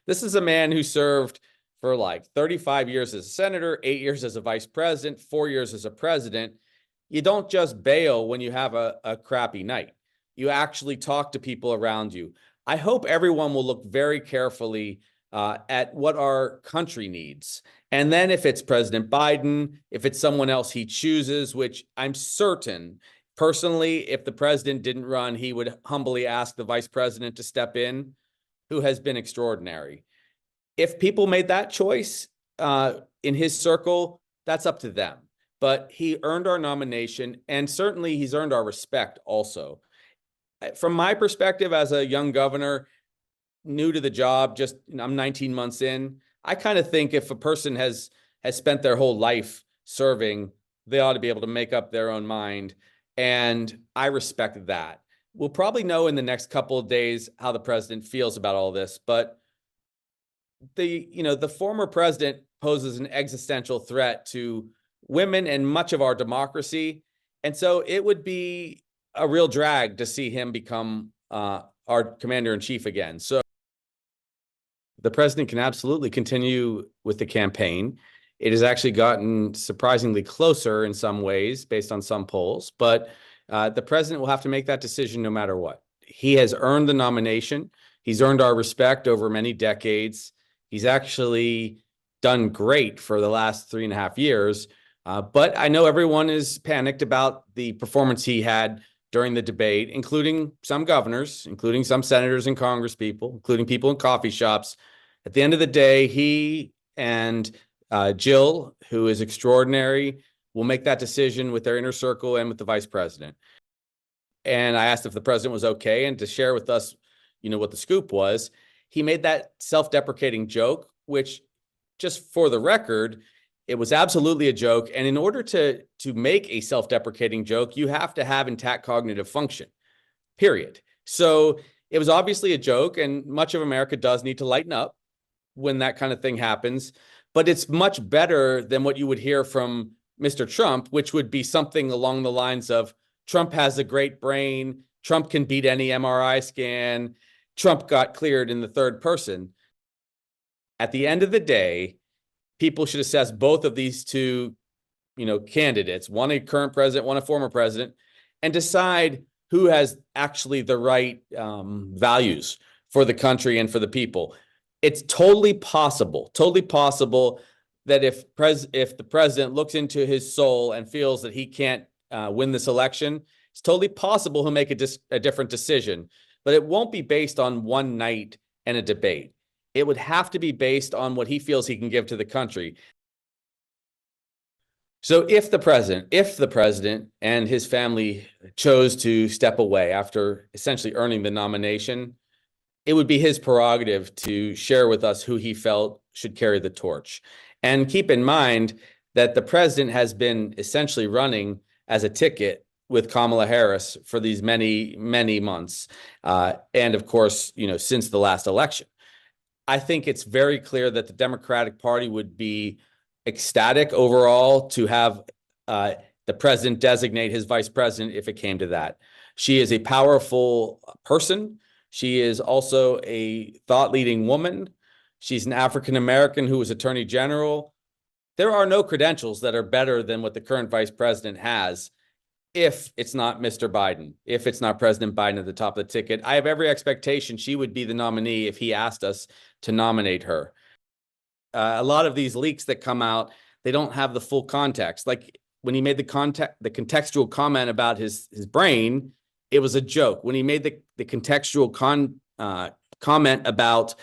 This is a man who served for like 35 years as a senator, 8 years as a vice president, 4 years as a president. You don't just bail when you have a crappy night. You actually talk to people around you. I hope everyone will look very carefully at what our country needs. And then if it's President Biden, if it's someone else he chooses, which I'm certain, personally, if the president didn't run, he would humbly ask the vice president to step in, who has been extraordinary. If people made that choice in his circle, that's up to them. But he earned our nomination, and certainly he's earned our respect also. From my perspective as a young governor, new to the job, I'm 19 months in, I kind of think if a person has spent their whole life serving, they ought to be able to make up their own mind. And I respect that. We'll probably know in the next couple of days how the president feels about all this, but the former president poses an existential threat to women and much of our democracy. And so it would be a real drag to see him become our commander-in-chief again. So the president can absolutely continue with the campaign. It has actually gotten surprisingly closer in some ways based on some polls, but the president will have to make that decision no matter what. He has earned the nomination. He's earned our respect over many decades. He's actually done great for the last 3.5 years. But I know everyone is panicked about the performance he had during the debate, including some governors, including some senators and congresspeople, including people in coffee shops. At the end of the day, he and Jill, who is extraordinary, will make that decision with their inner circle and with the vice president. And I asked if the president was okay, and to share with us, what the scoop was. He made that self-deprecating joke, which, just for the record, it was absolutely a joke. And in order to make a self-deprecating joke, you have to have intact cognitive function, period. So it was obviously a joke, and much of America does need to lighten up when that kind of thing happens. But it's much better than what you would hear from Mr. Trump, which would be something along the lines of, Trump has a great brain, Trump can beat any MRI scan, Trump got cleared in the third person. At the end of the day, people should assess both of these two, candidates, one a current president, one a former president, and decide who has actually the right values for the country and for the people. It's totally possible that if the president looks into his soul and feels that he can't win this election, it's totally possible he'll make a different decision. But it won't be based on one night and a debate. It would have to be based on what he feels he can give to the country. So if the president and his family chose to step away after essentially earning the nomination, it would be his prerogative to share with us who he felt should carry the torch. And keep in mind that the president has been essentially running as a ticket with Kamala Harris for these many, many months. And of course, since the last election. I think it's very clear that the Democratic Party would be ecstatic overall to have the president designate his vice president if it came to that. She is a powerful person. She is also a thought-leading woman. She's an African-American who was Attorney General. There are no credentials that are better than what the current vice president has, if it's not Mr. Biden, if it's not President Biden at the top of the ticket. I have every expectation she would be the nominee if he asked us to nominate her. A lot of these leaks that come out, they don't have the full context. Like when he made the contextual comment about his brain, it was a joke. When he made the contextual comment about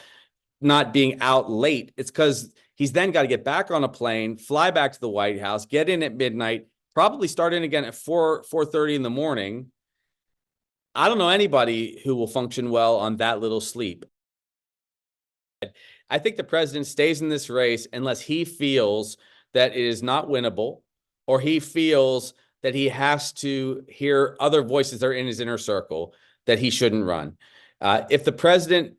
not being out late, it's because he's then got to get back on a plane, fly back to the White House, get in at midnight, probably start in again at 4:30 in the morning. I don't know anybody who will function well on that little sleep. I think the president stays in this race unless he feels that it is not winnable, or he feels that he has to hear other voices that are in his inner circle that he shouldn't run. If the president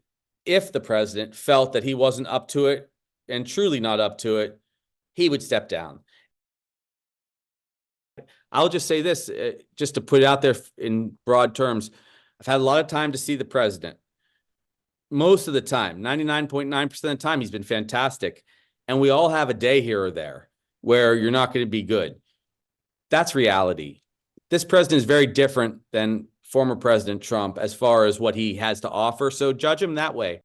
felt that he wasn't up to it and truly not up to it, he would step down. I'll just say this, just to put it out there in broad terms. I've had a lot of time to see the president. most of the time, 99.9% of the time, he's been fantastic. And we all have a day here or there where you're not going to be good. That's reality. This president is very different than former President Trump as far as what he has to offer. So judge him that way.